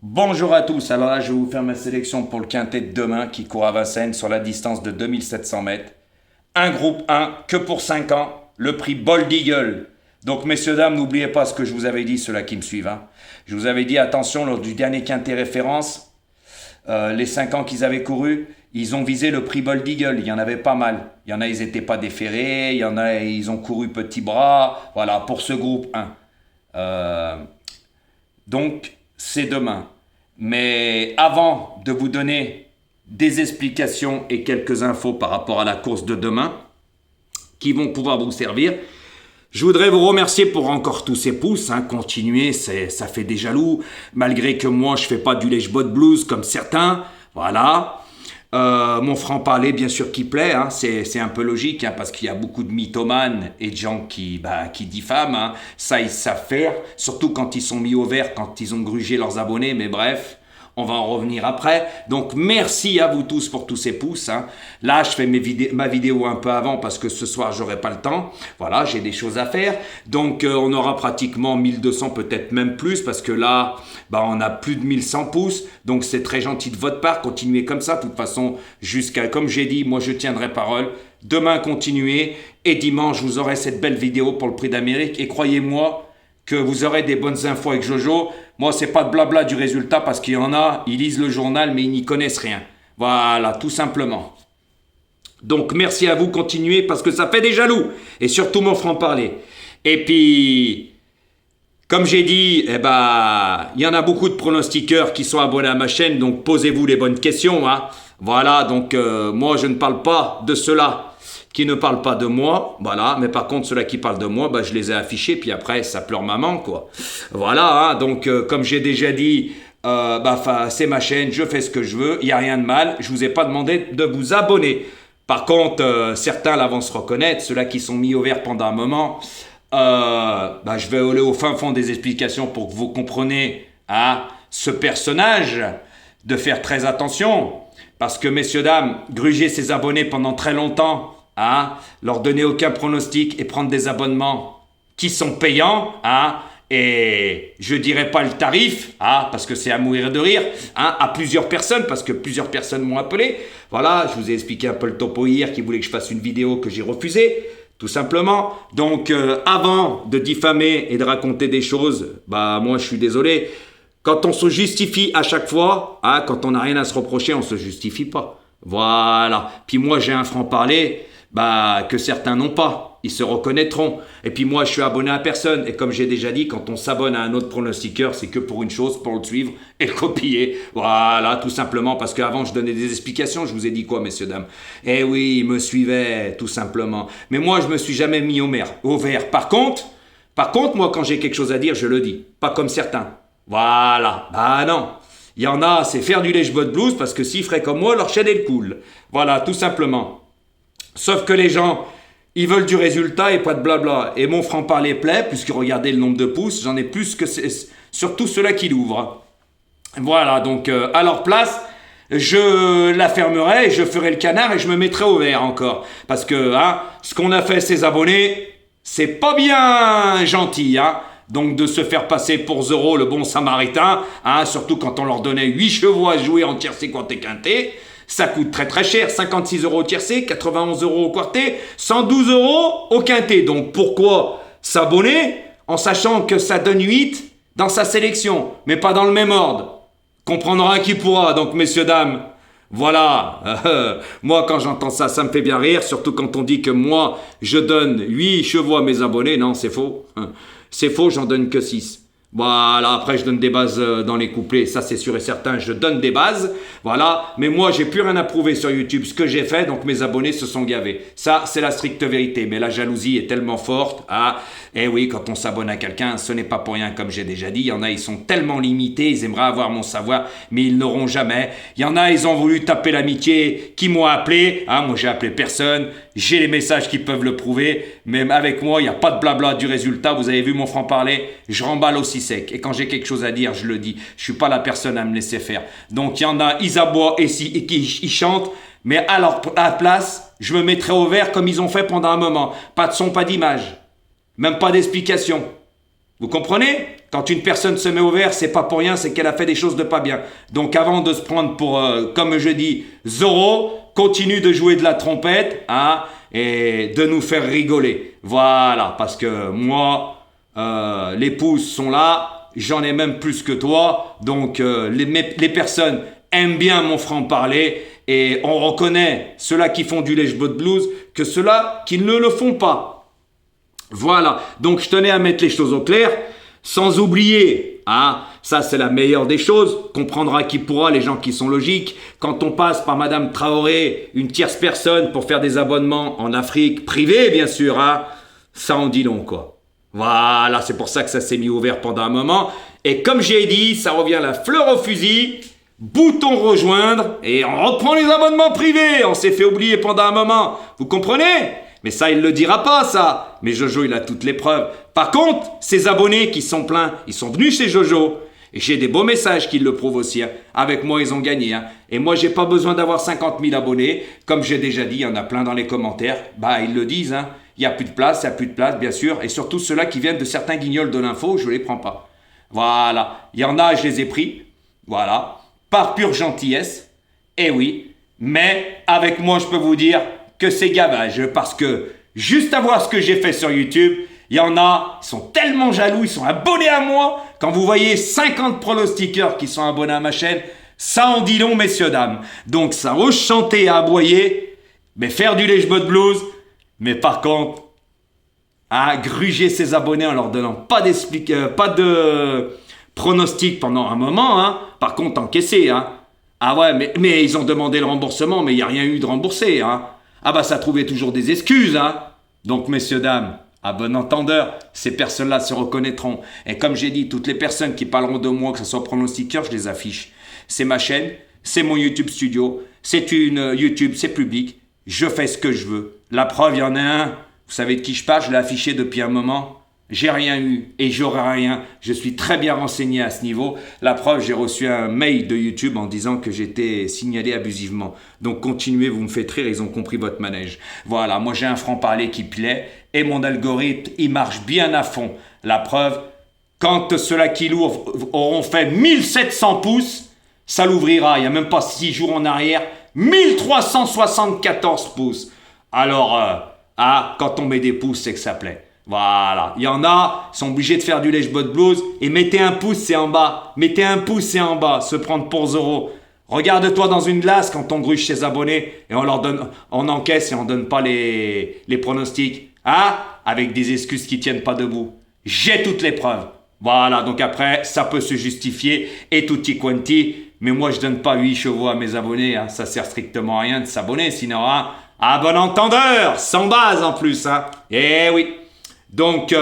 Bonjour à tous, alors là je vais vous faire ma sélection pour le quintet de demain qui court à Vincennes sur la distance de 2700 mètres. Un groupe 1, que pour 5 ans, le prix Bold Eagle. Donc messieurs dames, n'oubliez pas ce que je vous avais dit, ceux-là qui me suivent. Je vous avais dit attention, lors du dernier quintet référence, les 5 ans qu'ils avaient couru, ils ont visé le prix Bold Eagle, il y en avait pas mal. Il y en a, ils n'étaient pas déférés, il y en a, ils ont couru petit bras, voilà, pour ce groupe 1. Donc, c'est demain. Mais avant de vous donner des explications et quelques infos par rapport à la course de demain, qui vont pouvoir vous servir, je voudrais vous remercier pour encore tous ces pouces. Continuez, ça fait des jaloux. Malgré que moi, je fais pas du lèche-bot blues comme certains. Voilà. Mon franc-parler, bien sûr, qui plaît. C'est un peu logique, parce qu'il y a beaucoup de mythomanes et de gens qui diffament. Ça, ils savent faire. Surtout quand ils sont mis au vert, quand ils ont grugé leurs abonnés. Mais bref, on va en revenir après. Donc, merci à vous tous pour tous ces pouces. Là, je fais ma vidéo un peu avant parce que ce soir, j'aurai pas le temps. Voilà, j'ai des choses à faire. Donc, on aura pratiquement 1200, peut-être même plus, parce que là, on a plus de 1100 pouces. Donc, c'est très gentil de votre part. Continuez comme ça. De toute façon, jusqu'à, comme j'ai dit, moi, je tiendrai parole. Demain, continuez. Et dimanche, vous aurez cette belle vidéo pour le Prix d'Amérique. Et croyez-moi que vous aurez des bonnes infos avec Jojo. Moi, c'est pas de blabla du résultat parce qu'il y en a, ils lisent le journal mais ils n'y connaissent rien. Voilà, tout simplement. Donc, merci à vous, continuez parce que ça fait des jaloux. Et surtout mon franc-parler. Et puis, comme j'ai dit, il y en a beaucoup de pronostiqueurs qui sont abonnés à ma chaîne, donc posez-vous les bonnes questions. Voilà, donc moi, je ne parle pas de cela qui ne parlent pas de moi, voilà, mais par contre, ceux-là qui parlent de moi, je les ai affichés, puis après, ça pleure maman, quoi. Voilà, donc, comme j'ai déjà dit, c'est ma chaîne, je fais ce que je veux, il n'y a rien de mal, je vous ai pas demandé de vous abonner. Par contre, certains là vont se reconnaître, ceux-là qui sont mis au vert pendant un moment, je vais aller au fin fond des explications pour que vous compreniez ce personnage, de faire très attention, parce que, messieurs, dames, gruger ses abonnés pendant très longtemps, leur donner aucun pronostic et prendre des abonnements qui sont payants, et je dirais pas le tarif, parce que c'est à mourir de rire, à plusieurs personnes, parce que plusieurs personnes m'ont appelé. Voilà, je vous ai expliqué un peu le topo hier qui voulait que je fasse une vidéo que j'ai refusée, tout simplement. Donc, avant de diffamer et de raconter des choses, moi je suis désolé. Quand on se justifie à chaque fois, quand on n'a rien à se reprocher, on se justifie pas. Voilà. Puis moi j'ai un franc-parler, que certains n'ont pas, ils se reconnaîtront. Et puis moi, je suis abonné à personne. Et comme j'ai déjà dit, quand on s'abonne à un autre pronostiqueur, c'est que pour une chose, pour le suivre et le copier. Voilà, tout simplement. Parce qu'avant, je donnais des explications. Je vous ai dit quoi, messieurs, dames? Eh oui, ils me suivaient, tout simplement. Mais moi, je me suis jamais mis au vert. Par contre, moi, quand j'ai quelque chose à dire, je le dis. Pas comme certains. Voilà. Non. Il y en a, c'est faire du lèche-bot blues, parce que s'ils feraient comme moi, leur chaîne est cool. Voilà, tout simplement. Sauf que les gens, ils veulent du résultat et pas de blabla. Et mon franc-parler plaît, puisque regardez le nombre de pouces, j'en ai plus que surtout ceux-là qui l'ouvrent. Voilà, donc à leur place, je la fermerai, je ferai le canard et je me mettrai au vert encore. Parce que ce qu'on a fait ces abonnés, c'est pas bien gentil, Donc de se faire passer pour Zoro, le bon samaritain, surtout quand on leur donnait 8 chevaux à jouer en tiercé, quinté, quinté. Ça coûte très très cher, 56 € au tiercé, 91 € au quarté, 112 € au quinté. Donc pourquoi s'abonner en sachant que ça donne 8 dans sa sélection, mais pas dans le même ordre? Comprendra qui pourra, donc messieurs, dames. Voilà, moi quand j'entends ça, ça me fait bien rire, surtout quand on dit que moi, je donne 8 chevaux à mes abonnés. Non, c'est faux. C'est faux, j'en donne que 6. Voilà, après je donne des bases dans les couplets, ça c'est sûr et certain, je donne des bases, voilà, mais moi j'ai plus rien à prouver sur YouTube, ce que j'ai fait, donc mes abonnés se sont gavés. Ça, c'est la stricte vérité, mais la jalousie est tellement forte, eh oui, quand on s'abonne à quelqu'un, ce n'est pas pour rien, comme j'ai déjà dit, il y en a, ils sont tellement limités, ils aimeraient avoir mon savoir, mais ils n'auront jamais. Il y en a, ils ont voulu taper l'amitié, qui m'ont appelé, moi j'ai appelé personne, j'ai les messages qui peuvent le prouver, mais avec moi, il n'y a pas de blabla du résultat, vous avez vu mon franc-parler, je remballe aussi sec. Et quand j'ai quelque chose à dire, je le dis. Je suis pas la personne à me laisser faire. Donc il y en a, ils aboient et ils chantent, mais à la place, je me mettrai au vert comme ils ont fait pendant un moment. Pas de son, pas d'image. Même pas d'explication. Vous comprenez? Quand une personne se met au vert, c'est pas pour rien, c'est qu'elle a fait des choses de pas bien. Donc avant de se prendre pour, comme je dis, Zorro, continue de jouer de la trompette, hein, et de nous faire rigoler. Voilà, parce que moi, les pouces sont là, j'en ai même plus que toi, donc les personnes aiment bien mon franc-parler, et on reconnaît ceux-là qui font du lèche-botte blues que ceux-là qui ne le font pas. Voilà, donc je tenais à mettre les choses au clair, sans oublier, hein, ça c'est la meilleure des choses, comprendra qui pourra, les gens qui sont logiques, quand on passe par Madame Traoré, une tierce personne pour faire des abonnements en Afrique, privés bien sûr, hein, ça en dit long quoi. Voilà, c'est pour ça que ça s'est mis ouvert pendant un moment, et comme j'ai dit, ça revient la fleur au fusil, bouton rejoindre, et on reprend les abonnements privés, on s'est fait oublier pendant un moment, vous comprenez ? Mais ça, il le dira pas, ça. Mais Jojo, il a toutes les preuves. Par contre, ces abonnés qui sont pleins, ils sont venus chez Jojo. Et j'ai des beaux messages qui le prouvent aussi. Hein. Avec moi, ils ont gagné. Hein. Et moi, j'ai pas besoin d'avoir 50 000 abonnés. Comme j'ai déjà dit, il y en a plein dans les commentaires. Bah, ils le disent. Hein. Il n'y a plus de place, bien sûr. Et surtout, ceux-là qui viennent de certains guignols de l'info, je les prends pas. Voilà. Il y en a, je les ai pris. Voilà. Par pure gentillesse. Eh oui. Mais avec moi, je peux vous dire que c'est gavage, parce que juste à voir ce que j'ai fait sur YouTube, il y en a, ils sont tellement jaloux, ils sont abonnés à moi. Quand vous voyez 50 pronostiqueurs qui sont abonnés à ma chaîne, ça en dit long, messieurs, dames. Donc ça ose chanter et aboyer, mais faire du lèche-botte blues, mais par contre, à gruger ses abonnés en leur donnant pas de pronostic pendant un moment, hein. Par contre, encaisser, hein. Ah ouais, mais ils ont demandé le remboursement, mais il n'y a rien eu de remboursé, hein. Ah bah ça trouvait toujours des excuses, hein. Donc messieurs, dames, à bon entendeur, ces personnes-là se reconnaîtront. Et comme j'ai dit, toutes les personnes qui parleront de moi, que ce soit pronostiqueur, je les affiche. C'est ma chaîne, c'est mon YouTube studio, c'est une YouTube, c'est public. Je fais ce que je veux. La preuve, il y en a un. Vous savez de qui je parle, je l'ai affiché depuis un moment. J'ai rien eu et j'aurai rien. Je suis très bien renseigné à ce niveau. La preuve, j'ai reçu un mail de YouTube en disant que j'étais signalé abusivement. Donc continuez, vous me faites rire, ils ont compris votre manège. Voilà, moi j'ai un franc-parler qui plaît et mon algorithme, il marche bien à fond. La preuve, quand ceux-là qui l'ouvrent auront fait 1700 pouces, ça l'ouvrira. Il n'y a même pas 6 jours en arrière, 1374 pouces. Alors, quand on met des pouces, c'est que ça plaît. Voilà, il y en a, ils sont obligés de faire du lèche-botte blues et mettez un pouce, c'est en bas. Mettez un pouce, c'est en bas, se prendre pour Zorro. Regarde-toi dans une glace quand on gruge ses abonnés et on leur donne, on encaisse et on donne pas les pronostics. Hein? Avec des excuses qui tiennent pas debout. J'ai toutes les preuves. Voilà, donc après, ça peut se justifier et tutti quanti. Mais moi, je donne pas 8 chevaux à mes abonnés. Hein. Ça sert strictement à rien de s'abonner, sinon, hein, à bon entendeur, sans base en plus. Hein. Eh oui. Donc,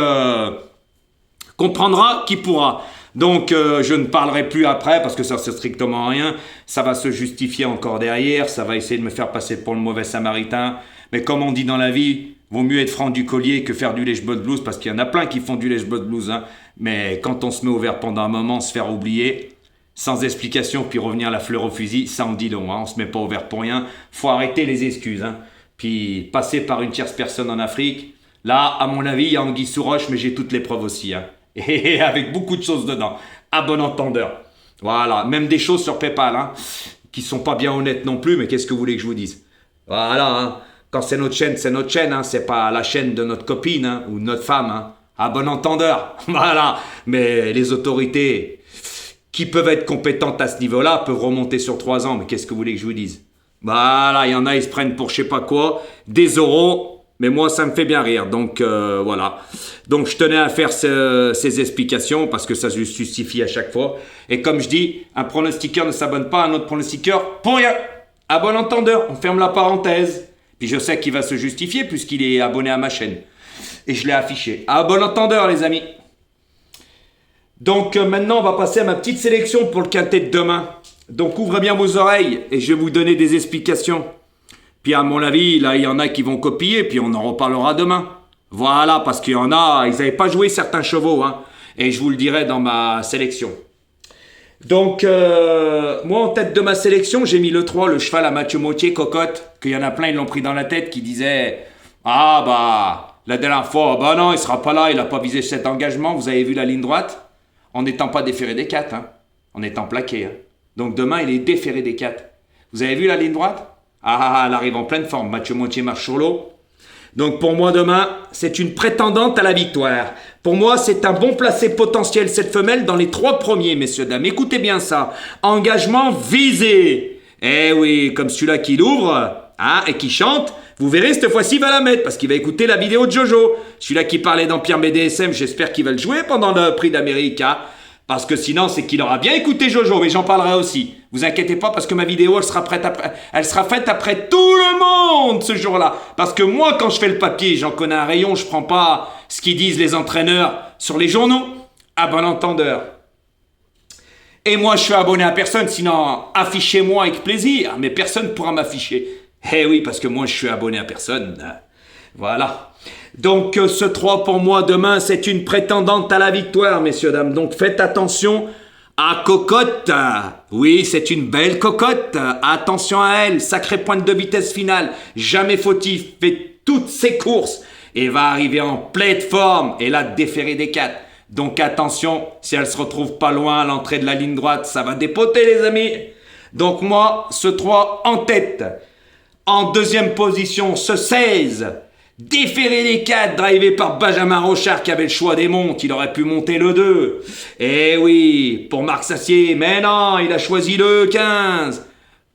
comprendra qui pourra. Donc, je ne parlerai plus après parce que ça ne sert strictement à rien. Ça va se justifier encore derrière. Ça va essayer de me faire passer pour le mauvais samaritain. Mais comme on dit dans la vie, vaut mieux être franc du collier que faire du lèche-botte blues parce qu'il y en a plein qui font du lèche-botte blues. Hein. Mais quand on se met au vert pendant un moment, se faire oublier, sans explication, puis revenir la fleur au fusil, ça en dit long. Hein. On ne se met pas au vert pour rien. Faut arrêter les excuses. Hein. Puis passer par une tierce personne en Afrique. Là, à mon avis, il y a anguille sous roche, mais j'ai toutes les preuves aussi. Hein. Et avec beaucoup de choses dedans. À bon entendeur. Voilà. Même des choses sur PayPal, hein, qui sont pas bien honnêtes non plus, mais qu'est-ce que vous voulez que je vous dise? Voilà. Hein. Quand c'est notre chaîne, c'est notre chaîne. Hein. C'est pas la chaîne de notre copine hein, ou de notre femme. Hein. À bon entendeur. Voilà. Mais les autorités qui peuvent être compétentes à ce niveau-là peuvent remonter sur 3 ans. Mais qu'est-ce que vous voulez que je vous dise? Voilà. Il y en a, ils se prennent pour je sais pas quoi. Des euros. Mais moi, ça me fait bien rire. Donc, voilà. Donc, je tenais à faire ces explications parce que ça se justifie à chaque fois. Et comme je dis, un pronostiqueur ne s'abonne pas à un autre pronostiqueur pour rien. À bon entendeur, on ferme la parenthèse. Puis je sais qu'il va se justifier puisqu'il est abonné à ma chaîne. Et je l'ai affiché. À bon entendeur, les amis. Donc, maintenant, on va passer à ma petite sélection pour le quintet de demain. Donc, ouvrez bien vos oreilles et je vais vous donner des explications. Puis à mon avis, là, il y en a qui vont copier, puis on en reparlera demain. Voilà, parce qu'il y en a, ils n'avaient pas joué certains chevaux, hein. Et je vous le dirai dans ma sélection. Donc, moi, en tête de ma sélection, j'ai mis le 3, le cheval à Mathieu Mautier, cocotte, qu'il y en a plein, ils l'ont pris dans la tête, qui disaient « Ah, bah, La dernière fois, bah non, il sera pas là, il n'a pas visé cet engagement. Vous avez vu la ligne droite? En n'étant pas déféré des 4, hein. En étant plaqué. Hein. Donc demain, il est déféré des 4. Vous avez vu la ligne droite? Ah, elle arrive en pleine forme. Mathieu Montier marche sur l'eau. Donc pour moi demain, c'est une prétendante à la victoire. Pour moi, c'est un bon placé potentiel cette femelle dans les 3 premiers, messieurs, dames. Écoutez bien ça. Engagement visé. Eh oui, comme celui-là qui l'ouvre hein, et qui chante, vous verrez cette fois-ci il va la mettre parce qu'il va écouter la vidéo de Jojo. Celui-là qui parlait d'Empire BDSM, j'espère qu'il va le jouer pendant le prix d'Amérique. Hein, parce que sinon, c'est qu'il aura bien écouté Jojo, mais j'en parlerai aussi. Vous inquiétez pas parce que ma vidéo, elle sera faite après tout le monde ce jour-là. Parce que moi, quand je fais le papier, j'en connais un rayon, je prends pas ce qu'ils disent les entraîneurs sur les journaux. À bon entendeur. Et moi, je suis abonné à personne, sinon affichez-moi avec plaisir. Mais personne ne pourra m'afficher. Eh oui, parce que moi, je suis abonné à personne. Voilà. Donc, ce 3 pour moi, demain, c'est une prétendante à la victoire, messieurs, dames. Donc, faites attention à Cocotte. Oui, c'est une belle cocotte. Attention à elle. Sacré pointe de vitesse finale. Jamais fautif. Fait toutes ses courses. Et va arriver en pleine forme. Et là, déféré des 4. Donc, attention. Si elle se retrouve pas loin à l'entrée de la ligne droite, ça va dépoter, les amis. Donc, moi, ce 3 en tête. En deuxième position, ce 16. Déféré des 4, drivé par Benjamin Rochard qui avait le choix des montes, il aurait pu monter le 2. Eh oui, pour Marc Sassier, mais non, il a choisi le 15.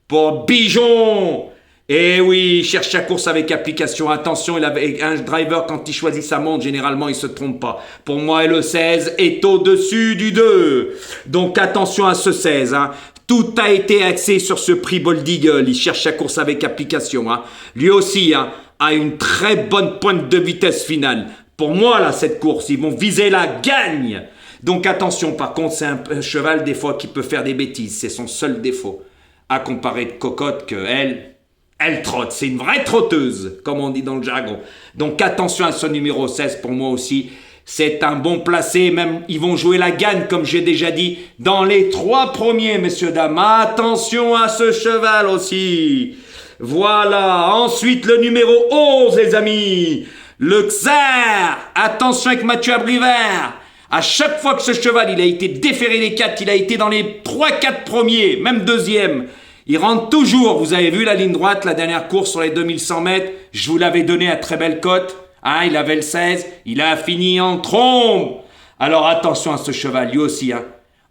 Pour Bijon, eh oui, il cherche sa course avec application. Attention, il avait un driver, quand il choisit sa montre, généralement, il se trompe pas. Pour moi, le 16 est au-dessus du 2. Donc attention à ce 16, hein. Tout a été axé sur ce prix Bold Eagle. Il cherche sa course avec application. Hein. Lui aussi hein, a une très bonne pointe de vitesse finale. Pour moi, là, cette course, ils vont viser la gagne. Donc attention, par contre, c'est un cheval des fois qui peut faire des bêtises. C'est son seul défaut. À comparer de Cocotte que elle trotte. C'est une vraie trotteuse, comme on dit dans le jargon. Donc attention à ce numéro 16 pour moi aussi. C'est un bon placé, même ils vont jouer la gagne, comme j'ai déjà dit, dans les 3 premiers, messieurs, dames. Attention à ce cheval aussi. Voilà, ensuite le numéro 11, les amis. Le Xar. Attention avec Mathieu Abrivard. À chaque fois que ce cheval, il a été déféré des 4, il a été dans les 3-4 premiers, même deuxième. Il rentre toujours. Vous avez vu la ligne droite, la dernière course sur les 2100 mètres. Je vous l'avais donné à très belle cote. Hein, il avait le 16, il a fini en trombe. Alors attention à ce cheval, lui aussi, hein,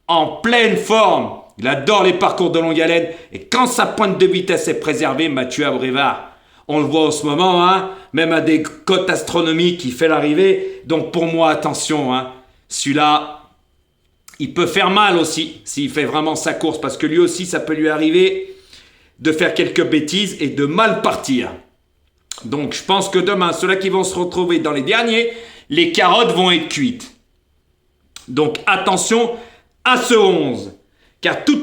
en pleine forme. Il adore les parcours de longue haleine. Et quand sa pointe de vitesse est préservée, Mathieu Abrivard, on le voit en ce moment, hein, même à des cotes astronomiques, il fait l'arrivée. Donc pour moi, attention, hein, celui-là, il peut faire mal aussi, s'il fait vraiment sa course. Parce que lui aussi, ça peut lui arriver de faire quelques bêtises et de mal partir. Donc, je pense que demain, ceux-là qui vont se retrouver dans les derniers, les carottes vont être cuites. Donc, attention à ce 11. Car tout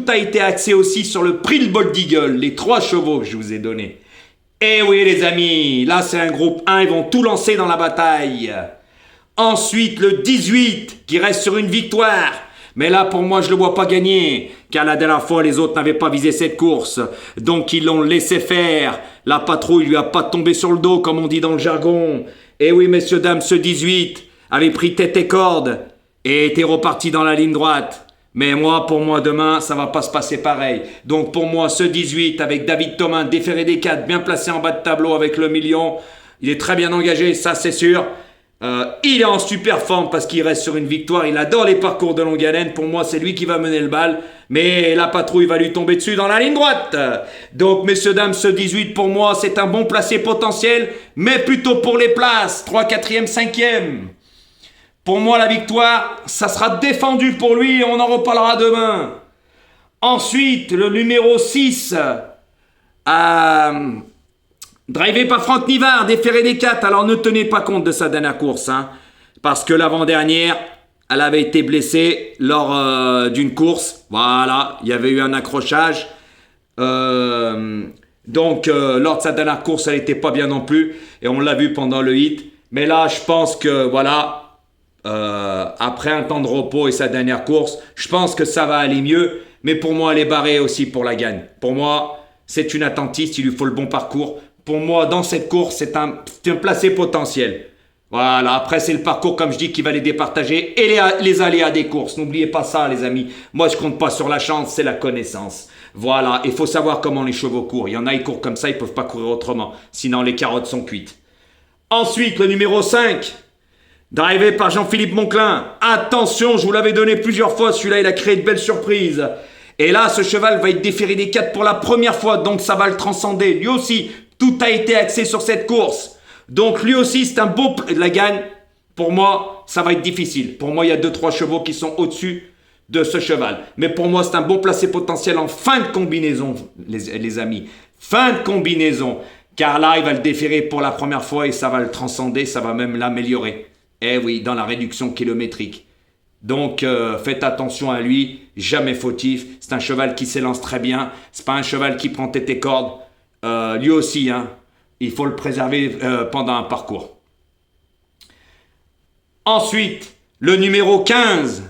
a été axé aussi sur le prix de Bold Eagle, les 3 chevaux que je vous ai donnés. Eh oui, les amis, là, c'est un groupe 1, ils vont tout lancer dans la bataille. Ensuite, le 18, qui reste sur une victoire. Mais là, pour moi, je ne le vois pas gagner, car la dernière fois, les autres n'avaient pas visé cette course. Donc, ils l'ont laissé faire. La patrouille lui a pas tombé sur le dos, comme on dit dans le jargon. Et oui, messieurs, dames, ce 18 avait pris tête et corde et était reparti dans la ligne droite. Mais moi, pour moi, demain, ça va pas se passer pareil. Donc, pour moi, ce 18, avec David Thomas, déféré des 4, bien placé en bas de tableau avec le million, il est très bien engagé, ça, c'est sûr. Il est en super forme parce qu'il reste sur une victoire. Il adore les parcours de longue haleine. Pour moi, c'est lui qui va mener le bal. Mais la patrouille va lui tomber dessus dans la ligne droite. Donc, messieurs, dames, ce 18, pour moi, c'est un bon placé potentiel. Mais plutôt pour les places. 3, 4e, 5e. Pour moi, la victoire, ça sera défendu pour lui. Et on en reparlera demain. Ensuite, le numéro 6. Drivé par Franck Nivard, déféré des 4, alors ne tenez pas compte de sa dernière course, hein, parce que l'avant-dernière, elle avait été blessée lors d'une course, voilà, il y avait eu un accrochage, donc lors de sa dernière course, elle n'était pas bien non plus, et on l'a vu pendant le hit, mais là, je pense que, voilà, après un temps de repos et sa dernière course, je pense que ça va aller mieux, mais pour moi, elle est barrée aussi pour la gagne. Pour moi, c'est une attentiste, il lui faut le bon parcours. pour moi, dans cette course, c'est un placé potentiel. Voilà, après c'est le parcours, comme je dis, qui va les départager et les aléas des courses. N'oubliez pas ça, les amis. Moi, je compte pas sur la chance, c'est la connaissance. Voilà, il faut savoir comment les chevaux courent. Il y en a, ils courent comme ça, ils peuvent pas courir autrement. Sinon, les carottes sont cuites. Ensuite, le numéro 5, drivé par Jean-Philippe Monclin. Attention, je vous l'avais donné plusieurs fois, celui-là, il a créé de belles surprises. Et là, ce cheval va être déféré des 4 pour la première fois, donc ça va le transcender. Lui aussi, tout a été axé sur cette course. Donc lui aussi, c'est un beau... La gagne, pour moi, ça va être difficile. Pour moi, il y a 2-3 chevaux qui sont au-dessus de ce cheval. Mais pour moi, c'est un bon placé potentiel en fin de combinaison, les amis. Fin de combinaison. Car là, il va le déférer pour la première fois et ça va le transcender, ça va même l'améliorer. Eh oui, dans la réduction kilométrique. Donc, faites attention à lui, jamais fautif. C'est un cheval qui s'élance très bien. C'est pas un cheval qui prend tête et corde. Lui aussi, hein. Il faut le préserver pendant un parcours. Ensuite, le numéro 15,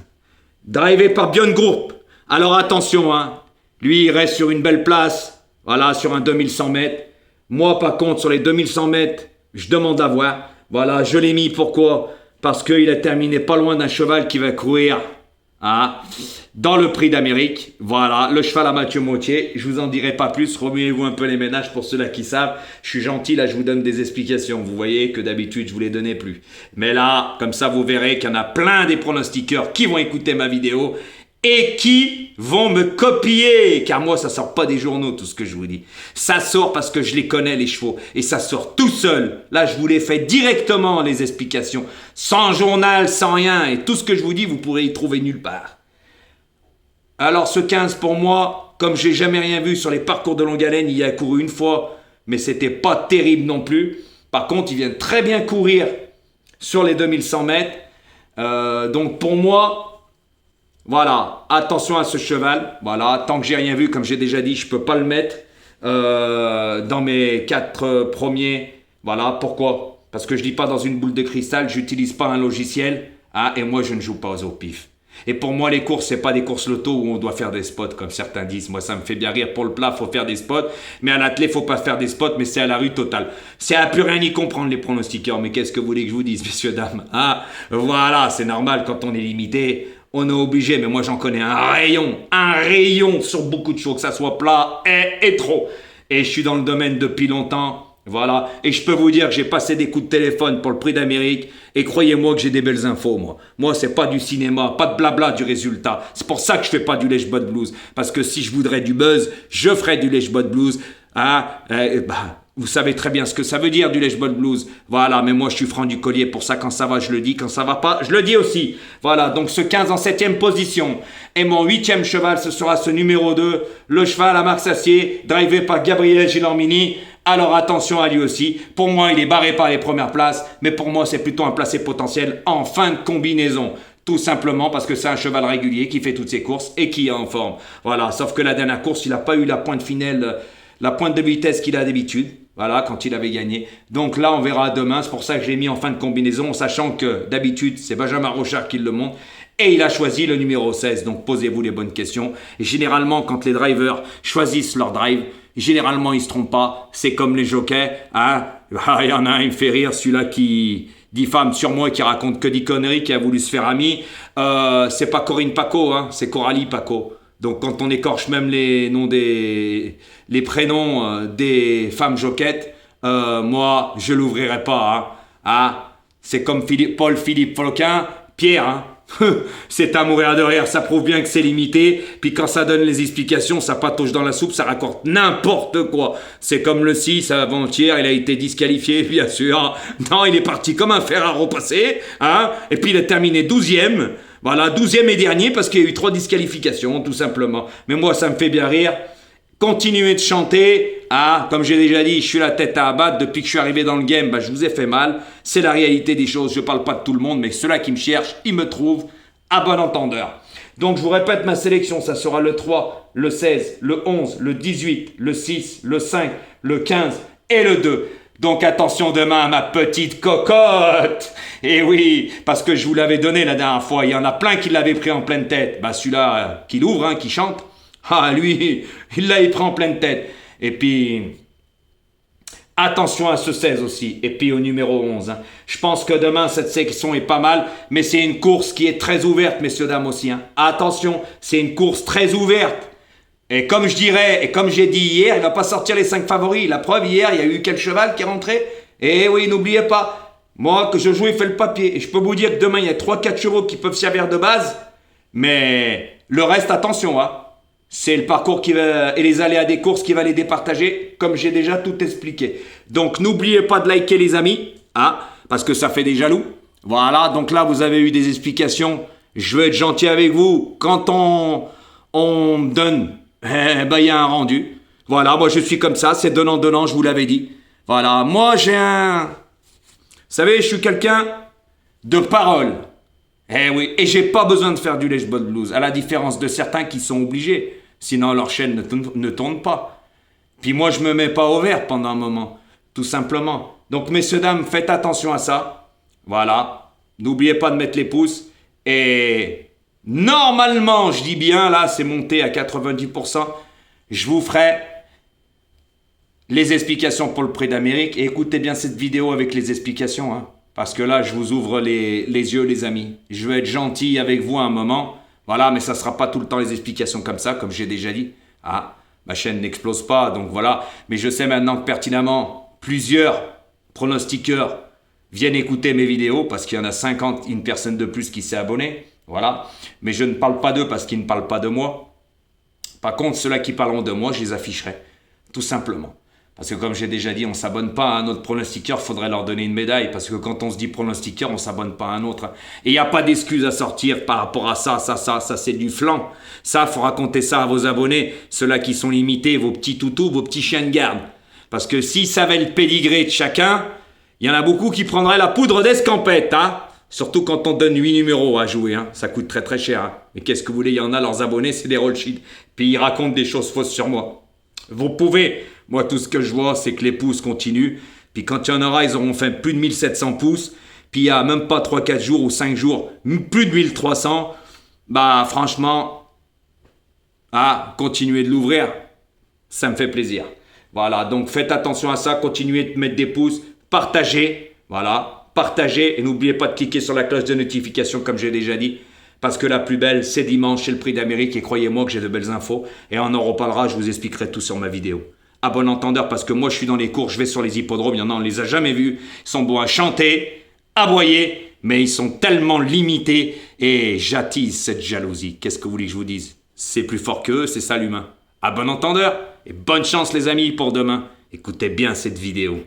drivé par Björn Group. Alors attention, hein, lui il reste sur une belle place, voilà, sur un 2100 mètres. Moi par contre, sur les 2100 mètres, je demande à voir. Voilà, je l'ai mis, pourquoi? Parce qu'il a terminé pas loin d'un cheval qui va courir dans le Prix d'Amérique. Voilà, le cheval à Mathieu Mautier. Je vous en dirai pas plus, remuez-vous un peu les ménages pour ceux-là qui savent. Je suis gentil, là je vous donne des explications. Vous voyez que d'habitude je vous les donnais plus. Mais là, comme ça vous verrez qu'il y en a plein des pronostiqueurs qui vont écouter ma vidéo et qui vont me copier. Car moi ça sort pas des journaux tout ce que je vous dis. Ça sort parce que je les connais les chevaux. Et ça sort tout seul. Là je vous les fais directement les explications. Sans journal, sans rien. Et tout ce que je vous dis vous pourrez y trouver nulle part. Alors ce 15 pour moi, comme j'ai jamais rien vu sur les parcours de longue haleine, il y a couru une fois, mais c'était pas terrible non plus. Par contre, il vient très bien courir sur les 2100 mètres. Donc pour moi, voilà, attention à ce cheval. Voilà, tant que j'ai rien vu, comme j'ai déjà dit, je peux pas le mettre dans mes 4 premiers. Voilà, pourquoi? Parce que je dis pas dans une boule de cristal, j'utilise pas un logiciel, et moi je ne joue pas au pif. Et pour moi, les courses, c'est pas des courses loto où on doit faire des spots, comme certains disent. Moi, ça me fait bien rire. Pour le plat, faut faire des spots. Mais à l'athlète, faut pas faire des spots, mais c'est à la rue totale. C'est à plus rien y comprendre, les pronostiqueurs. Mais qu'est-ce que vous voulez que je vous dise, messieurs, dames? Voilà, c'est normal quand on est limité. On est obligé, mais moi, j'en connais un rayon sur beaucoup de choses, que ça soit plat et trop. Et je suis dans le domaine depuis longtemps. Voilà, et je peux vous dire que j'ai passé des coups de téléphone pour le Prix d'Amérique et croyez-moi que j'ai des belles infos, moi. Moi, c'est pas du cinéma, pas de blabla du résultat. C'est pour ça que je fais pas du lèche-bot blues. Parce que si je voudrais du buzz, je ferais du lèche-bot blues. Vous savez très bien ce que ça veut dire du lèche-bot blues. Voilà, mais moi je suis franc du collier. Pour ça, quand ça va, je le dis. Quand ça va pas, je le dis aussi. Voilà, donc ce 15 en 7e position. Et mon 8e cheval, ce sera ce numéro 2. Le cheval à Marc Sassier, drivé par Gabriel Gilormini. Alors attention à lui aussi. Pour moi, il est barré par les premières places. Mais pour moi, c'est plutôt un placé potentiel en fin de combinaison. Tout simplement parce que c'est un cheval régulier qui fait toutes ses courses et qui est en forme. Voilà, sauf que la dernière course, il n'a pas eu la pointe finale, la pointe de vitesse qu'il a d'habitude. Voilà, quand il avait gagné. Donc là, on verra demain. C'est pour ça que je l'ai mis en fin de combinaison, sachant que d'habitude, c'est Benjamin Rochard qui le monte. Et il a choisi le numéro 16. Donc posez-vous les bonnes questions. Et généralement, quand les drivers choisissent leur drive, généralement, ils ne se trompent pas. C'est comme les jockeys. Il y en a un, il me fait rire, celui-là qui diffame sur moi et qui raconte que des conneries, qui a voulu se faire ami. C'est pas Corinne Paco, c'est Coralie Paco. Donc quand on écorche même les noms les prénoms des femmes joquettes, moi, je l'ouvrirai pas. C'est comme Paul-Philippe Floquin, Pierre, c'est à mourir de rire, ça prouve bien que c'est limité. Puis quand ça donne les explications, ça patauge dans la soupe, ça raconte n'importe quoi. C'est comme le 6 avant-hier, il a été disqualifié, bien sûr. Non, il est parti comme un fer à repasser, et puis il a terminé 12e. Voilà, 12e et dernier parce qu'il y a eu 3 disqualifications, tout simplement. Mais moi, ça me fait bien rire. Continuez de chanter. Comme j'ai déjà dit, je suis la tête à abattre. Depuis que je suis arrivé dans le game, je vous ai fait mal. C'est la réalité des choses. Je ne parle pas de tout le monde, mais ceux-là qui me cherchent, ils me trouvent à bon entendeur. Donc, je vous répète ma sélection. Ça sera le 3, le 16, le 11, le 18, le 6, le 5, le 15 et le 2. Donc attention demain à ma petite cocotte. Et oui, parce que je vous l'avais donné la dernière fois. Il y en a plein qui l'avaient pris en pleine tête. Celui-là qui l'ouvre, qui chante. Lui, il l'a pris en pleine tête. Et puis, Attention à ce 16 aussi, et puis au numéro 11. Hein. Je pense que demain, cette section est pas mal, mais c'est une course qui est très ouverte, messieurs, dames aussi. Hein. Attention, c'est une course très ouverte. Et comme je dirais, et comme j'ai dit hier, il va pas sortir les 5 favoris. La preuve, hier, il y a eu quel cheval qui est rentré? Et oui, n'oubliez pas, moi, que je joue, il fait le papier. Et je peux vous dire que demain, il y a 3-4 chevaux qui peuvent servir de base, mais le reste, attention, hein. C'est le parcours qui va, et les aléas des courses qui va les départager, comme j'ai déjà tout expliqué. Donc, n'oubliez pas de liker, les amis, hein, parce que ça fait des jaloux. Voilà, donc là, vous avez eu des explications. Je veux être gentil avec vous. Quand on me donne, il y a un rendu. Voilà, moi, je suis comme ça, c'est donnant-donnant, je vous l'avais dit. Voilà, moi, vous savez, je suis quelqu'un de parole. Eh oui, et j'ai pas besoin de faire du lèche-botte blues, à la différence de certains qui sont obligés. Sinon, leur chaîne ne tourne pas. Puis moi, je me mets pas au vert pendant un moment, tout simplement. Donc, messieurs, dames, faites attention à ça. Voilà. N'oubliez pas de mettre les pouces. Et normalement, je dis bien, là, c'est monté à 90%. Je vous ferai les explications pour le prix d'Amérique. Et écoutez bien cette vidéo avec les explications, hein. Parce que là, je vous ouvre les yeux, les amis. Je veux être gentil avec vous à un moment. Voilà, mais ça ne sera pas tout le temps les explications comme ça, comme j'ai déjà dit. Ah, ma chaîne n'explose pas, donc voilà. Mais je sais maintenant que pertinemment, plusieurs pronostiqueurs viennent écouter mes vidéos parce qu'il y en a 50, une personne de plus qui s'est abonnée. Voilà. Mais je ne parle pas d'eux parce qu'ils ne parlent pas de moi. Par contre, ceux-là qui parleront de moi, je les afficherai. Tout simplement. Parce que comme j'ai déjà dit, on ne s'abonne pas à un autre pronostiqueur, il faudrait leur donner une médaille. Parce que quand on se dit pronostiqueur, on ne s'abonne pas à un autre. Et il n'y a pas d'excuse à sortir par rapport à ça, ça c'est du flan. Ça, il faut raconter ça à vos abonnés, ceux-là qui sont limités, vos petits toutous, vos petits chiens de garde. Parce que s'ils savaient le pédigré de chacun, il y en a beaucoup qui prendraient la poudre d'escampette, hein. Surtout quand on donne 8 numéros à jouer, hein. Ça coûte très très cher. Hein. Mais qu'est-ce que vous voulez, il y en a, leurs abonnés, c'est des Rothschild. Puis ils racontent des choses fausses sur moi. Vous pouvez, moi tout ce que je vois c'est que les pouces continuent, puis quand il y en aura ils auront fait plus de 1700 pouces, puis il n'y a même pas 3-4 jours ou 5 jours, plus de 1300, bah franchement, continuez de l'ouvrir, ça me fait plaisir. Voilà, donc faites attention à ça, continuez de mettre des pouces, partagez, voilà, partagez, et n'oubliez pas de cliquer sur la cloche de notification comme j'ai déjà dit, parce que la plus belle, c'est dimanche, c'est le prix d'Amérique, et croyez-moi que j'ai de belles infos, et on en reparlera, je vous expliquerai tout sur ma vidéo. À bon entendeur, parce que moi je suis dans les cours, je vais sur les hippodromes, il y en a, on ne les a jamais vus, ils sont bons à chanter, à aboyer, mais ils sont tellement limités, et j'attise cette jalousie. Qu'est-ce que vous voulez que je vous dise? C'est plus fort qu'eux, c'est ça l'humain. À bon entendeur, et bonne chance les amis pour demain. Écoutez bien cette vidéo.